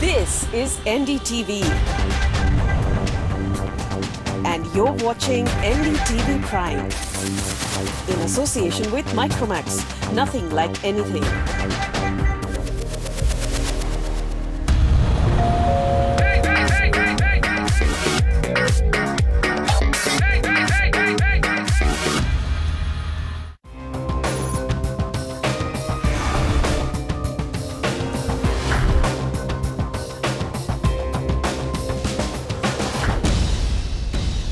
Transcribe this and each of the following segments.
This is NDTV. And you're watching NDTV Prime. In association with Micromax. Nothing like anything.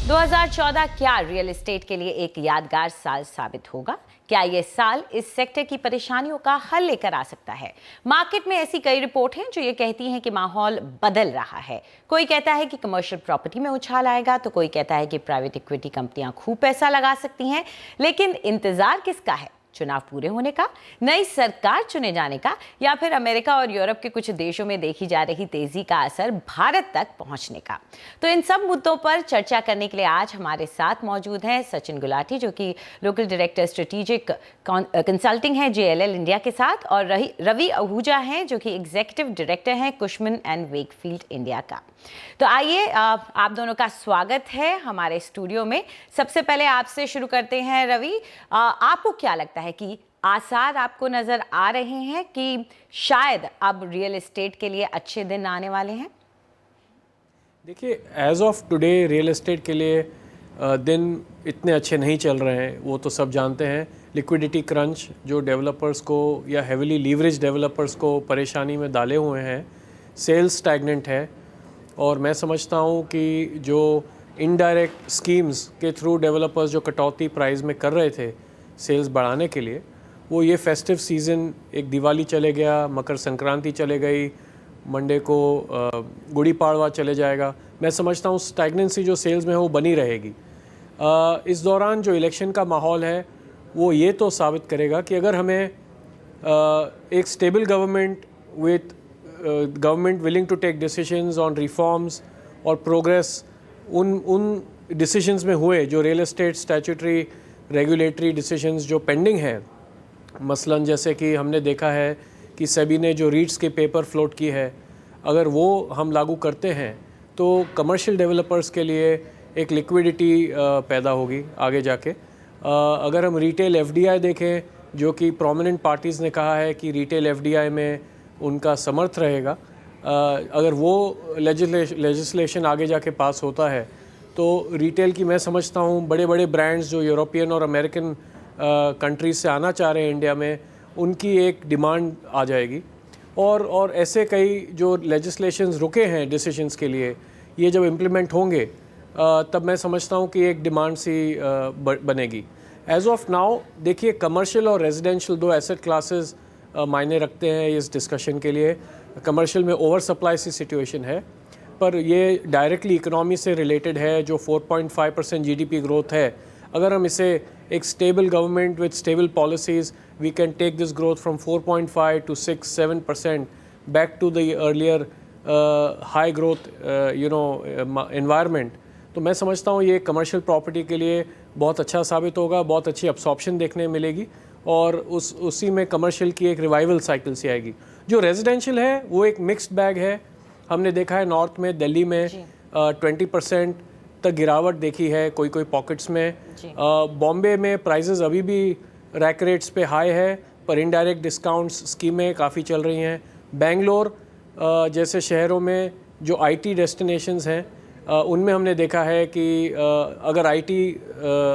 दो 2014 क्या real estate के लिए एक यादगार साल साबित होगा? क्या ये साल इस सेक्टर की परेशानियों का हल लेकर आ सकता है? मार्केट में ऐसी कई रिपोर्ट हैं जो ये कहती हैं कि माहौल बदल रहा है। कोई कहता है कि कमर्शियल प्रॉपर्टी में उछाल आएगा, तो कोई कहता है कि प्राइवेट इक्विटी कंपनियां खूब पैसा लगा सकती हैं। लेकिन इंतजार किसका है? चुनाव पूरे होने का, नई सरकार चुने जाने का, या फिर अमेरिका और यूरोप के कुछ देशों में देखी जा रही तेजी का असर भारत तक पहुंचने का? तो इन सब मुद्दों पर चर्चा करने के लिए आज हमारे साथ मौजूद हैं सचिन गुलाटी, जो कि लोकल डायरेक्टर स्ट्रेटेजिक कंसल्टिंग है JLL इंडिया के साथ, और रवि आहूजा हैं जो कि एग्जीक्यूटिव डायरेक्टर हैं कुशमन एंड वेकफील्ड इंडिया का। तो आइए, आप दोनों का स्वागत है हमारे स्टूडियो में। सबसे पहले आपसे शुरू करते हैं रवि, आपको क्या लगता है कि आसार आपको नजर आ रहे हैं कि शायद अब रियल एस्टेट के लिए अच्छे दिन आने वाले हैं? देखिए, as of today real estate के लिए दिन इतने अच्छे नहीं चल रहे हैं, वो तो सब जानते हैं। लिक्विडिटी क्रंच जो डेवलपर्स को या हेविली लीवरेज डेवलपर्स को परेशानी में डाले हुए हैं, सेल्स स्टैग्नेंट है, और मैं समझता हूँ कि जो इनडायरेक्ट स्कीम्स के थ्रू डेवलपर्स जो कटौती प्राइस में कर रहे थे सेल्स बढ़ाने के लिए, वो ये फेस्टिव सीज़न, एक दिवाली चले गया, मकर संक्रांति चले गई, मंडे को गुड़ी पाड़वा चले जाएगा, मैं समझता हूँ स्टैग्नेंसी जो सेल्स में है वो बनी रहेगी। इस दौरान जो इलेक्शन का माहौल है वो ये तो साबित करेगा कि अगर हमें एक stable government with government willing to take decisions on reforms और प्रोग्रेस उन डिसीजंस में हुए जो real estate statutory regulatory decisions जो पेंडिंग है, मसलन जैसे कि हमने देखा है कि सेबी ने जो रीट्स के पेपर फ्लोट की है, अगर वो हम लागू करते हैं तो कमर्शियल डेवलपर्स के लिए एक लिक्विडिटी पैदा होगी आगे जाके। अगर हम रिटेल FDI देखें, जो कि प्रोमिनेंट पार्टीज़ ने कहा है कि रिटेल FDI में उनका समर्थ रहेगा, अगर वो लेजिस्लेशन आगे जाके पास होता है तो रिटेल की मैं समझता हूँ बड़े बड़े ब्रांड्स जो यूरोपियन और अमेरिकन कंट्रीज से आना चाह रहे हैं इंडिया में, उनकी एक डिमांड आ जाएगी। और ऐसे कई जो लेजिस्लेशंस रुके हैं डिसीजंस के लिए, ये जब इम्प्लीमेंट होंगे तब मैं समझता हूँ कि एक डिमांड सी बनेगी। एज ऑफ नाउ देखिए, कमर्शियल और रेजिडेंशियल दो एसेट क्लासेस मायने रखते हैं इस डिस्कशन के लिए। कमर्शियल में ओवर सप्लाई सी सिचुएशन है, पर ये डायरेक्टली इकोनॉमी से रिलेटेड है। जो 4.5% GDP ग्रोथ है, अगर हम इसे एक stable government with stable policies, we can take this growth from 4.5 to 6-7% back to the earlier high growth environment. तो मैं समझता हूँ ये कमर्शियल प्रॉपर्टी के लिए बहुत अच्छा साबित होगा, बहुत अच्छी अब्सॉर्प्शन देखने मिलेगी, और उसी में कमर्शियल की एक रिवाइवल साइकिल से आएगी। जो रेजिडेंशियल है वो एक मिक्स्ड बैग है। हमने देखा है नॉर्थ में, दिल्ली में 20% तक गिरावट देखी है कोई पॉकेट्स में। बॉम्बे में प्राइसेस अभी भी रैक रेट्स पे हाई है, पर इनडायरेक्ट डिस्काउंट्स स्कीमें काफ़ी चल रही हैं। बेंगलोर जैसे शहरों में जो IT डेस्टिनेशंस हैं, उनमें हमने देखा है कि अगर IT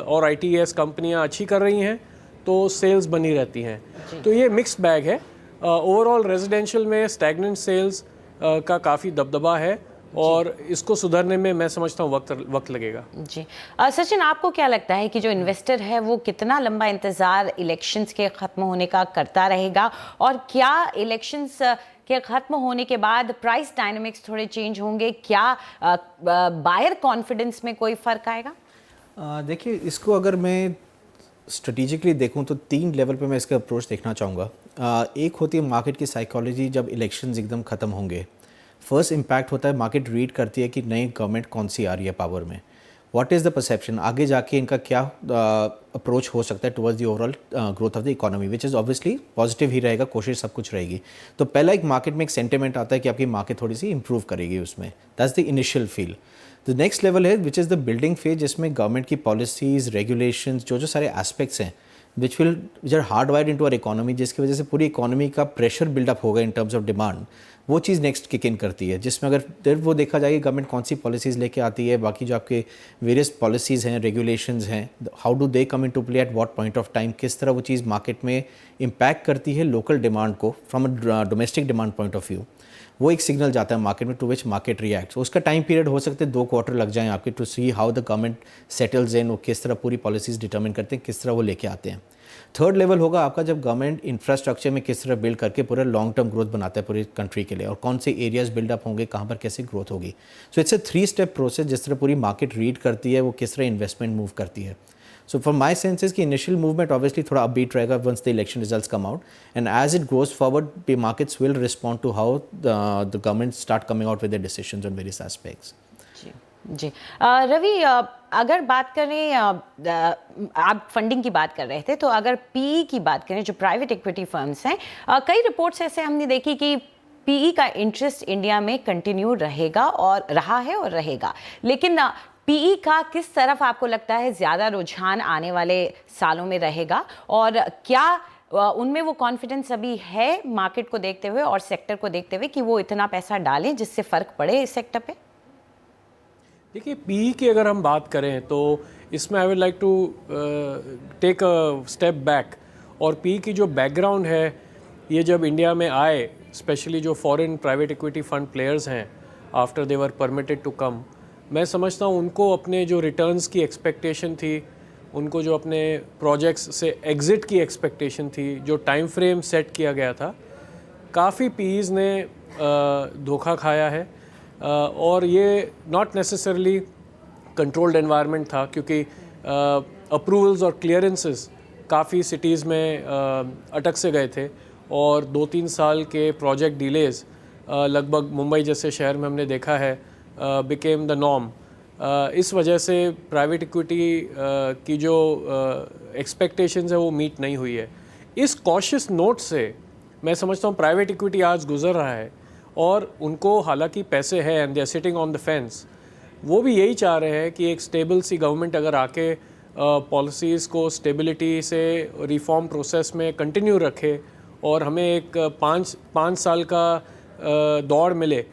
और ITES कंपनियां अच्छी कर रही हैं तो सेल्स बनी रहती हैं। तो ये मिक्स्ड बैग है। ओवरऑल रेजिडेंशियल में स्टैग्नेंट सेल्स का काफ़ी दबदबा है, और इसको सुधरने में मैं समझता हूँ वक्त लगेगा। जी सचिन, आपको क्या लगता है कि जो इन्वेस्टर है वो कितना लंबा इंतज़ार इलेक्शंस के ख़त्म होने का करता रहेगा, और क्या इलेक्शंस के ख़त्म होने के बाद प्राइस डायनामिक्स थोड़े चेंज होंगे? क्या बायर कॉन्फिडेंस में कोई फ़र्क आएगा? देखिए, इसको अगर मैं स्ट्रेटेजिकली देखूं तो 3 लेवल पे मैं इसका अप्रोच देखना चाहूँगा। एक होती है मार्केट की साइकोलॉजी, जब इलेक्शंस एकदम ख़त्म होंगे। फर्स्ट इम्पैक्ट होता है, मार्केट रीड करती है कि नई गवर्नमेंट कौन सी आ रही है पावर में। व्हाट इज़ द परसेप्शन, आगे जाके इनका क्या अप्रोच हो सकता है towards the overall growth of the economy, which is obviously positive ही रहेगा, कोशिश सब कुछ रहेगी। तो पहला एक मार्केट में एक सेंटिमेंट आता है कि आपकी मार्केट थोड़ी सी इंप्रूव करेगी उसमें, that's the initial feel. The next level है which is the building phase, जिसमें गवर्नमेंट की पॉलिसीज़, रेगुलेशंस, जो सारे एस्पेक्ट्स हैं which are hard wired into our economy, जिसकी वजह से पूरी इकोनॉमी का प्रेशर बिल्डअप होगा इन टर्म्स ऑफ डिमांड, वो चीज़ नेक्स्ट किक इन करती है, जिसमें अगर फिर वो देखा जाए गवर्नमेंट कौन सी पॉलिसीज़ लेके आती है, बाकी जो आपके वेरियस पॉलिसीज़ हैं, रेगुलेशंस हैं, how do they come into play at what point of time, किस तरह वो चीज़ मार्केट में इम्पैक्ट करती है लोकल डिमांड को from a domestic demand point of view, वो एक सिग्नल जाता है मार्केट में टू विच मार्केट रिएक्ट्स। उसका टाइम पीरियड हो सकते हैं 2 क्वार्टर लग जाएं आपके to see how the government settles in, वो किस तरह पूरी पॉलिसीज़ डिटर्मिन करते हैं, किस तरह वो लेके आते हैं। थर्ड लेवल होगा आपका जब गवर्नमेंट इंफ्रास्ट्रक्चर में किस तरह बिल्ड करके पूरा लॉन्ग टर्म ग्रोथ बनाता है पूरी कंट्री के लिए, और कौन से एरियाज बिल्डअप होंगे, कहाँ पर कैसे ग्रोथ होगी। So it's a 3 step process, जिस तरह पूरी मार्केट रीड करती है, वो किस तरह इन्वेस्टमेंट मूव करती है। सो फॉर माई सेंसेस की इनिशियल मूवमेंट ऑब्वियसली थोड़ा अपबीट रहेगा once the election results come out, and as it goes forward the markets will respond to how the government start coming out with the decisions on various aspects. जी रवि, अगर बात करें, आप funding की बात कर रहे थे, तो अगर पीई की बात करें, जो प्राइवेट इक्विटी फर्म्स हैं, कई रिपोर्ट्स ऐसे हमने देखी कि पीई का इंटरेस्ट इंडिया में कंटिन्यू रहेगा और रहा है और रहेगा, लेकिन पीई का किस तरफ आपको लगता है ज़्यादा रुझान आने वाले सालों में रहेगा, और क्या उनमें वो कॉन्फिडेंस अभी है मार्केट को देखते हुए और सेक्टर को देखते हुए कि वो इतना पैसा डालें जिससे फ़र्क पड़े इस सेक्टर पे? देखिए, पीई की अगर हम बात करें तो इसमें I would like to take a step back, और पीई की जो बैकग्राउंड है, ये जब इंडिया में आए, स्पेशली जो foreign private equity fund players हैं, after they were permitted to come, मैं समझता हूँ उनको अपने जो रिटर्न्स की एक्सपेक्टेशन थी, उनको जो अपने प्रोजेक्ट्स से एग्ज़िट की एक्सपेक्टेशन थी, जो टाइम फ्रेम सेट किया गया था, काफ़ी पीईज़ ने धोखा खाया है। और ये नॉट नेसेसरली कंट्रोल्ड एनवायरनमेंट था, क्योंकि अप्रूवल्स और क्लियरेंसेस काफ़ी सिटीज़ में अटक से गए थे, और 2-3 साल के प्रोजेक्ट डिलेज़ लगभग मुंबई जैसे शहर में हमने देखा है बिकेम द नॉर्म। इस वजह से प्राइवेट इक्विटी की जो एक्सपेक्टेशंस है वो मीट नहीं हुई है। इस कॉशियस नोट से मैं समझता हूँ प्राइवेट इक्विटी आज गुजर रहा है, और उनको हालांकि पैसे हैं and they are sitting on the fence, वो भी यही चाह रहे हैं कि एक स्टेबल सी गवर्नमेंट अगर आके पॉलिसीज़ को स्टेबिलिटी से रिफॉर्म प्रोसेस में कंटिन्यू रखे, और हमें एक 5 साल का दौड़ मिले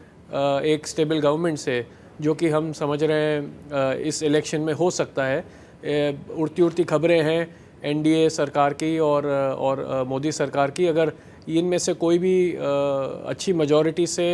एक स्टेबल गवर्नमेंट से, जो कि हम समझ रहे हैं इस इलेक्शन में हो सकता है। उड़ती खबरें हैं एनडीए सरकार की और मोदी सरकार की, अगर इनमें से कोई भी अच्छी मेजॉरिटी से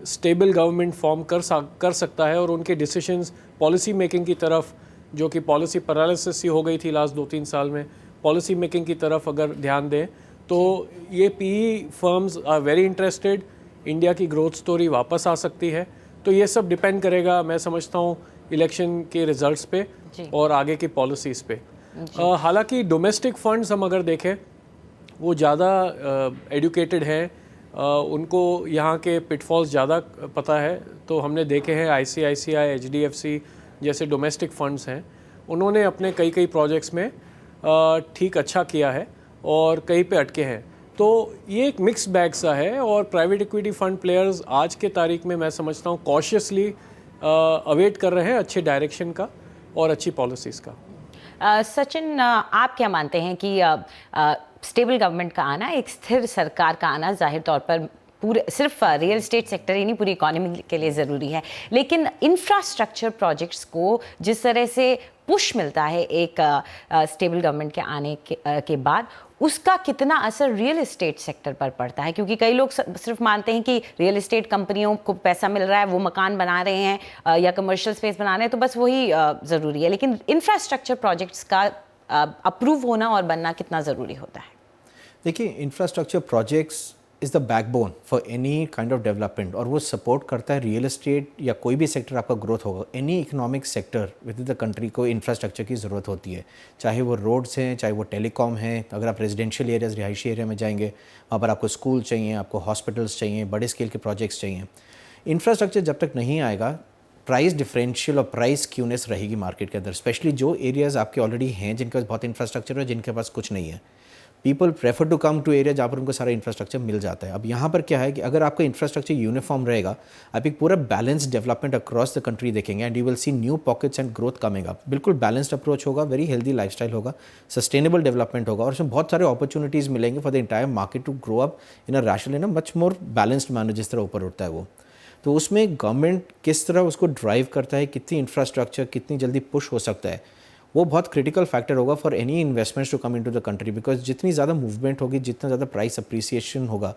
स्टेबल गवर्नमेंट फॉर्म कर सकता है, और उनके डिसीजंस पॉलिसी मेकिंग की तरफ, जो कि पॉलिसी पैरालिसिस ही हो गई थी लास्ट 2-3 साल में, पॉलिसी मेकिंग की तरफ अगर ध्यान दें, तो ये PE firms are very interested, India की ग्रोथ स्टोरी वापस आ सकती है। तो ये सब डिपेंड करेगा, मैं समझता हूँ, इलेक्शन के रिजल्ट्स पे और आगे की पॉलिसीज़ पे। हालांकि डोमेस्टिक फंड्स हम अगर देखें, वो ज़्यादा एडुकेटेड हैं, उनको यहाँ के पिटफॉल्स ज़्यादा पता है। तो हमने देखे हैं आईसीआईसीआई, एचडीएफसी जैसे डोमेस्टिक फंड्स हैं, उन्होंने अपने कई प्रोजेक्ट्स में ठीक अच्छा किया है और कहीं पे अटके हैं। तो ये एक मिक्स बैग सा है, और प्राइवेट इक्विटी फंड प्लेयर्स आज के तारीख में मैं समझता हूँ कॉशियसली अवेट कर रहे हैं अच्छे डायरेक्शन का और अच्छी पॉलिसीज़ का। सचिन, आप क्या मानते हैं कि स्टेबल गवर्नमेंट का आना, एक स्थिर सरकार का आना जाहिर तौर पर पूरे सिर्फ रियल एस्टेट सेक्टर ही नहीं, पूरी इकोनॉमी के लिए ज़रूरी है, लेकिन इंफ्रास्ट्रक्चर प्रोजेक्ट्स को जिस तरह से पुश मिलता है एक स्टेबल गवर्नमेंट के आने के बाद, उसका कितना असर रियल एस्टेट सेक्टर पर पड़ता है? क्योंकि कई लोग सिर्फ मानते हैं कि रियल एस्टेट कंपनियों को पैसा मिल रहा है, वो मकान बना रहे हैं या कमर्शियल स्पेस बना रहे हैं, तो बस वही ज़रूरी है, लेकिन इंफ्रास्ट्रक्चर प्रोजेक्ट्स का अप्रूव होना और बनना कितना ज़रूरी होता है? देखिए, infrastructure projects is the backbone for any kind of development, और वो सपोर्ट करता है रियल एस्टेट या कोई भी सेक्टर आपका ग्रोथ होगा। Any economic sector with in the country को इंफ्रास्ट्रक्चर की ज़रूरत होती है, चाहे वो रोड्स हैं, चाहे वो टेलीकॉम है। अगर आप रेजिडेंशियल एरियाज़, रिहायशी एरिया में जाएंगे, वहाँ पर आपको स्कूल चाहिए, आपको हॉस्पिटल्स चाहिए, बड़े स्केल के प्रोजेक्ट्स चाहिए। इंफ्रास्ट्रक्चर जब तक नहीं आएगा, प्राइस डिफरेंशियल और प्राइस क्यूनेस रहेगी मार्केट के अंदर, स्पेशली जो एरियाज़ आपके ऑलरेडी हैं जिनके पास बहुत इंफ्रास्ट्रक्चर है, जिनके पास कुछ नहीं है। People prefer to come to area जहाँ पर उनको सारा इंफ्रास्ट्रक्चर मिल जाता है। अब यहाँ पर क्या है कि अगर आपका इंफ्रास्ट्रक्चर यूनिफॉर्म रहेगा, आप एक पूरा balance development across the country देखेंगे and you will see new pockets and growth coming up. बिल्कुल बैलेंस्ड अप्रोच होगा, वेरी हेल्दी लाइफस्टाइल होगा, सस्टेनेबल डेवलपमेंट होगा और उसमें बहुत सारे अपॉर्चुनिटीज़ मिलेंगे for the entire market to grow up in a rational, in a much more balanced manner जिस तरह ऊपर उठता है वो। तो उसमें गवर्नमेंट किस तरह उसको ड्राइव करता है, कितनी इंफ्रास्ट्रक्चर कितनी जल्दी पुश हो सकता है, वो बहुत क्रिटिकल फैक्टर होगा for any investments to come into the country. Because जितनी ज़्यादा मूवमेंट होगी, जितना ज़्यादा प्राइस अप्रिसिएशन होगा,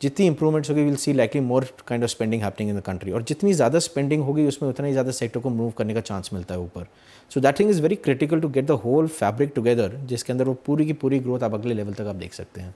जितनी इंप्रूवमेंट्स होगी, will see likely more kind of spending happening in the country. और जितनी ज़्यादा स्पेंडिंग होगी उसमें उतना ही ज़्यादा सेक्टर को मूव करने का चांस मिलता है ऊपर। So that thing is very critical to get the whole fabric together, जिसके अंदर वो पूरी की पूरी ग्रोथ आप अगले लेवल तक आप देख सकते हैं।